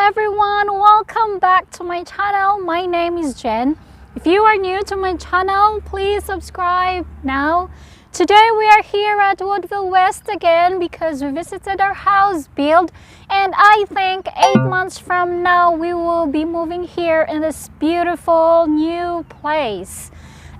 everyone, welcome back to my channel. My name is Jen. If you are new to my channel, please subscribe now. Today we are here at Woodville West again because we visited our house build, and I think 8 months from now we will be moving here in this beautiful new place.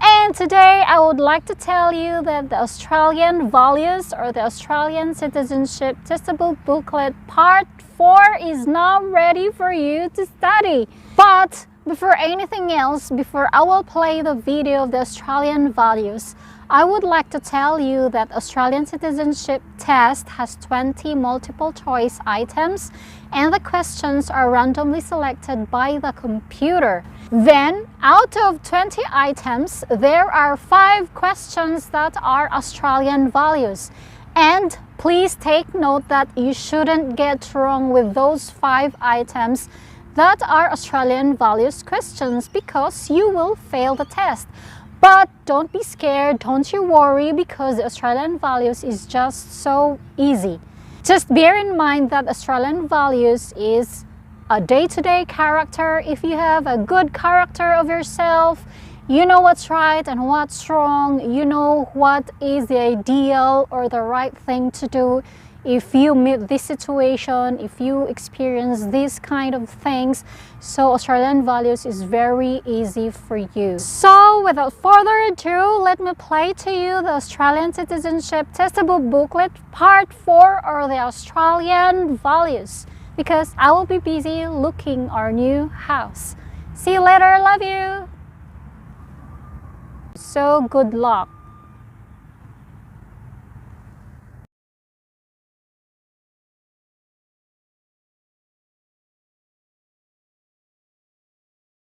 And today I would like to tell you that the Australian Values or the Australian Citizenship Testable Booklet Part 4 is now ready for you to study. But before anything else, before I will play the video of the Australian Values, I would like to tell you that Australian Citizenship Test has 20 multiple choice items and the questions are randomly selected by the computer. Then, out of 20 items, there are 5 questions that are Australian values. And please take note that you shouldn't get wrong with those 5 items that are Australian values questions because you will fail the test. But don't be scared, don't you worry, because the Australian values is just so easy. Just bear in mind that Australian values is a day-to-day character. If you have a good character of yourself, you know what's right and what's wrong, you know what is the ideal or the right thing to do if you meet this situation, if you experience these kind of things. So Australian values is very easy for you. So without further ado, let me play to you the Australian Citizenship Testable Booklet Part 4 or the Australian Values, because I will be busy looking our new house. See you later, love you! So good luck!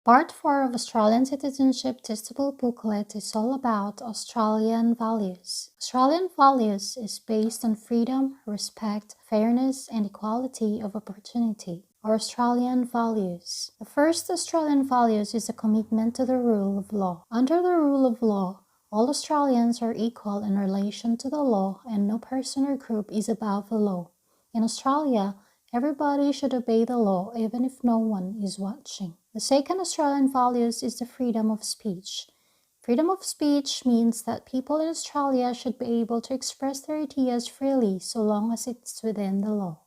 Part 4 of Australian Citizenship Testable Booklet is all about Australian values. Australian values is based on freedom, respect, fairness, and equality of opportunity. Our Australian values. The first Australian values is a commitment to the rule of law. Under the rule of law, all Australians are equal in relation to the law and no person or group is above the law. In Australia, everybody should obey the law even if no one is watching. The second Australian values is the freedom of speech. Freedom of speech means that people in Australia should be able to express their ideas freely so long as it's within the law.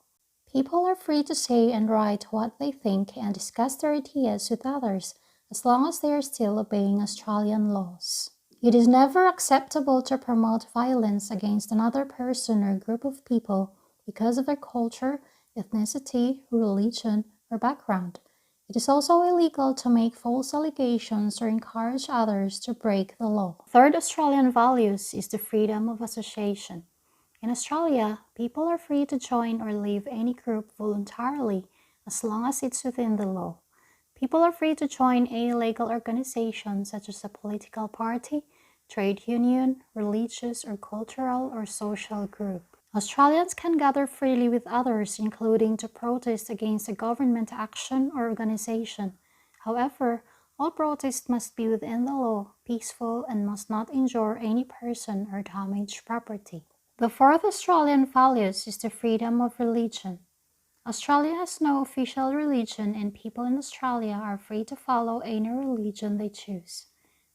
People are free to say and write what they think and discuss their ideas with others as long as they are still obeying Australian laws. It is never acceptable to promote violence against another person or group of people because of their culture, ethnicity, religion, or background. It is also illegal to make false allegations or encourage others to break the law. Third Australian values is the freedom of association. In Australia, people are free to join or leave any group voluntarily as long as it's within the law. People are free to join any legal organization such as a political party, trade union, religious or cultural or social group. Australians can gather freely with others, including to protest against a government action or organization. However, all protests must be within the law, peaceful, and must not injure any person or damage property. The fourth Australian values is the freedom of religion. Australia has no official religion and people in Australia are free to follow any religion they choose.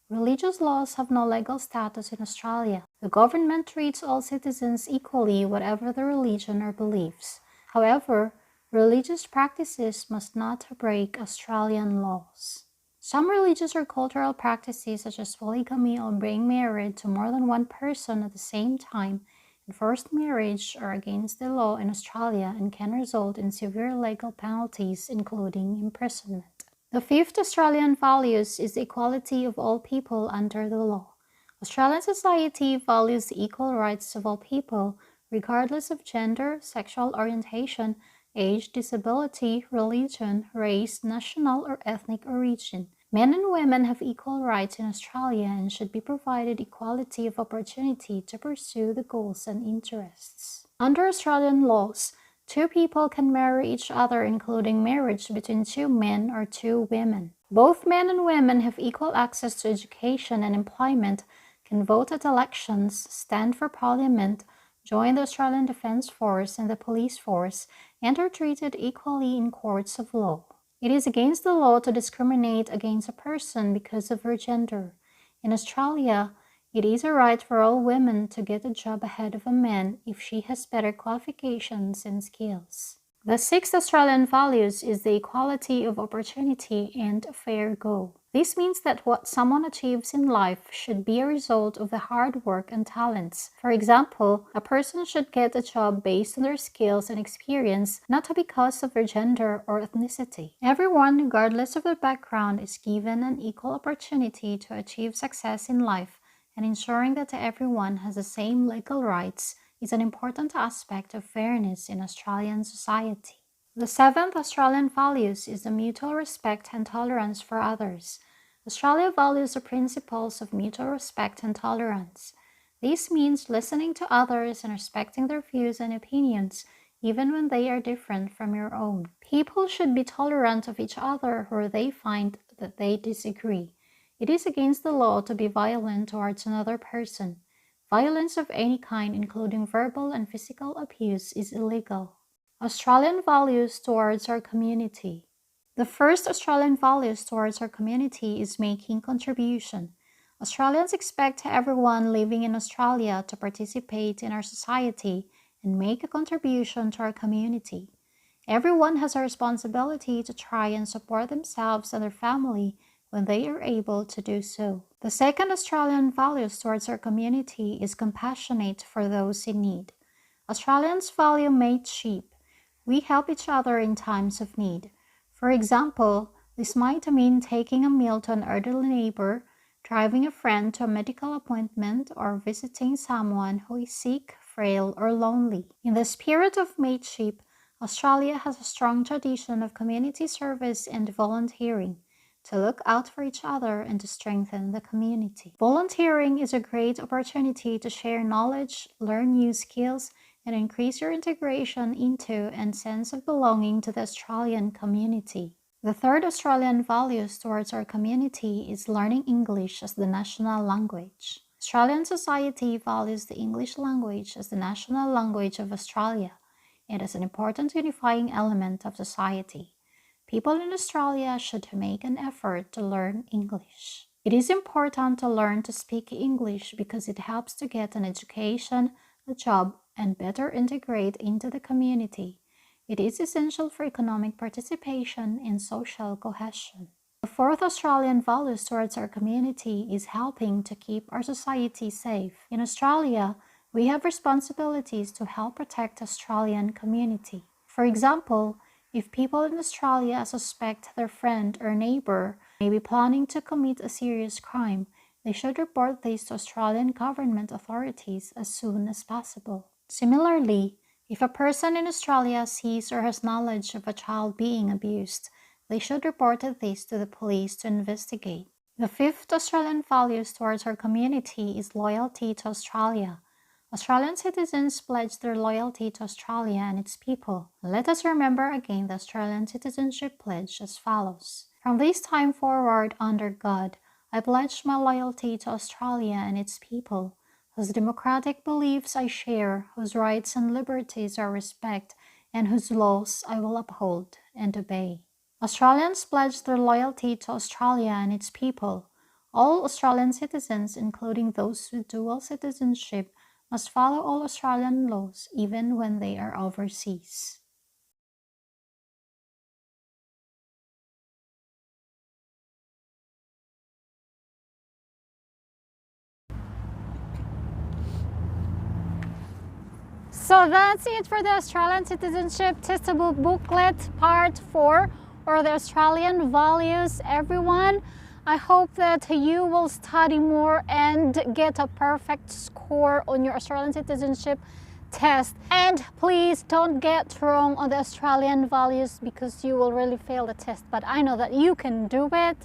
Religious laws have no legal status in Australia. The government treats all citizens equally, whatever their religion or beliefs. However, religious practices must not break Australian laws. Some religious or cultural practices such as polygamy or being married to more than one person at the same time and forced marriage are against the law in Australia and can result in severe legal penalties, including imprisonment. The fifth Australian values is the equality of all people under the law. Australian society values the equal rights of all people, regardless of gender, sexual orientation, age, disability, religion, race, national or ethnic origin. Men and women have equal rights in Australia and should be provided equality of opportunity to pursue the goals and interests. Under Australian laws, 2 people can marry each other, including marriage between 2 men or 2 women. Both men and women have equal access to education and employment, can vote at elections, stand for parliament, join the Australian Defence Force and the police force, and are treated equally in courts of law. It is against the law to discriminate against a person because of her gender. In Australia, it is a right for all women to get a job ahead of a man if she has better qualifications and skills. The sixth Australian values is the equality of opportunity and a fair go. This means that what someone achieves in life should be a result of the hard work and talents. For example, a person should get a job based on their skills and experience, not because of their gender or ethnicity. Everyone, regardless of their background, is given an equal opportunity to achieve success in life, and ensuring that everyone has the same legal rights is an important aspect of fairness in Australian society. The seventh Australian values is the mutual respect and tolerance for others. Australia values the principles of mutual respect and tolerance. This means listening to others and respecting their views and opinions, even when they are different from your own. People should be tolerant of each other where they find that they disagree. It is against the law to be violent towards another person. Violence of any kind, including verbal and physical abuse, is illegal. Australian values towards our community. The first Australian values towards our community is making contribution. Australians expect everyone living in Australia to participate in our society and make a contribution to our community. Everyone has a responsibility to try and support themselves and their family when they are able to do so. The second Australian values towards our community is compassionate for those in need. Australians value mateship. We help each other in times of need. For example, this might mean taking a meal to an elderly neighbor, driving a friend to a medical appointment, or visiting someone who is sick, frail, or lonely. In the spirit of mateship, Australia has a strong tradition of community service and volunteering, to look out for each other and to strengthen the community. Volunteering is a great opportunity to share knowledge, learn new skills, and increase your integration into and sense of belonging to the Australian community. The third Australian values towards our community is learning English as the national language. Australian society values the English language as the national language of Australia and as an important unifying element of society. People in Australia should make an effort to learn English. It is important to learn to speak English because it helps to get an education, a job, and better integrate into the community. It is essential for economic participation and social cohesion. The fourth Australian values towards our community is helping to keep our society safe. In Australia, we have responsibilities to help protect the Australian community. For example, if people in Australia suspect their friend or neighbor may be planning to commit a serious crime, they should report this to Australian government authorities as soon as possible. Similarly, if a person in Australia sees or has knowledge of a child being abused, they should report this to the police to investigate. The fifth Australian values towards our community is loyalty to Australia. Australian citizens pledge their loyalty to Australia and its people. Let us remember again the Australian Citizenship Pledge as follows. From this time forward, under God, I pledge my loyalty to Australia and its people, whose democratic beliefs I share, whose rights and liberties I respect, and whose laws I will uphold and obey. Australians pledge their loyalty to Australia and its people. All Australian citizens, including those with dual citizenship, must follow all Australian laws even when they are overseas. So that's it for the Australian Citizenship Testable Booklet Part 4, or the Australian Values, everyone. I hope that you will study more and get a perfect score on your Australian citizenship test. And please don't get wrong on the Australian values because you will really fail the test. But I know that you can do it.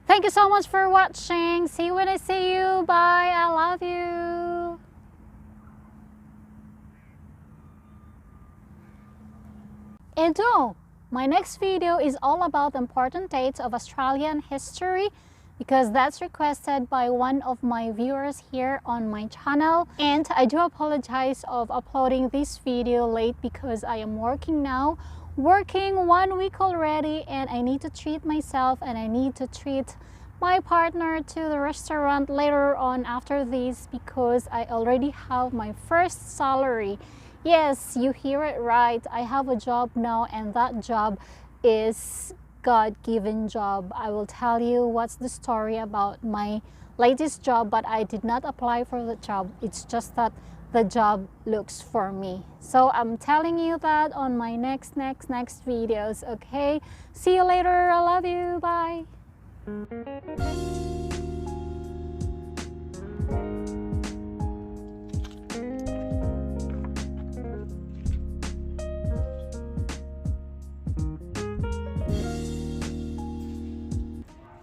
Thank you so much for watching. See you when I see you. Bye. I love you. And my next video is all about the important dates of Australian history. because that's requested by one of my viewers here on my channel. And I do apologize of uploading this video late because I am working now, working 1 week already, and I need to treat myself and I need to treat my partner to the restaurant later on after this because I already have my first salary. Yes, you hear it right. I have a job now, and that job is God-given job. I will tell you what's the story about my latest job, but I did not apply for the job. It's just that the job looks for me. So I'm telling you that on my next videos, okay? See you later. I love you. Bye.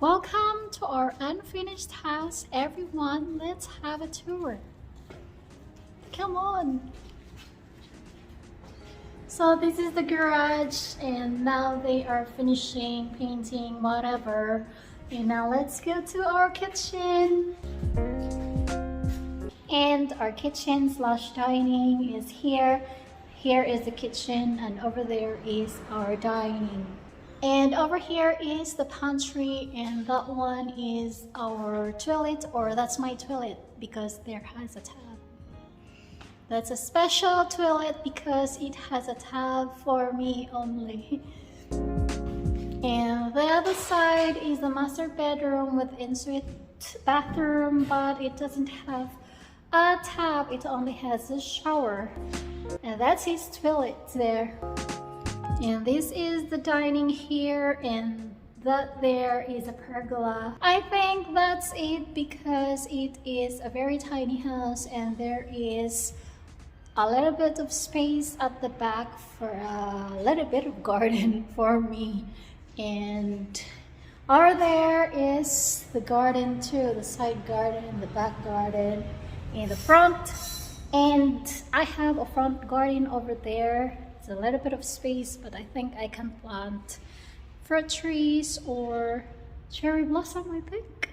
Welcome to our unfinished house, everyone. Let's have a tour. Come on. So this is the garage, and now they are finishing painting whatever. And now let's go to our kitchen. And our kitchen slash dining is here. Here is the kitchen, and over there is our dining. And over here is the pantry, and that one is our toilet, or that's my toilet because there has a tub. That's a special toilet because it has a tub for me only. And the other side is the master bedroom with ensuite bathroom, but it doesn't have a tub, it only has a shower. And that's his toilet there. And this is the dining here, and that there is a pergola. I think that's it because it is a very tiny house, and there is a little bit of space at the back for a little bit of garden for me. And over there is the garden too, the side garden, the back garden, in the front. And I have a front garden over there. It's a little bit of space, but I think I can plant fruit trees or cherry blossom, I think.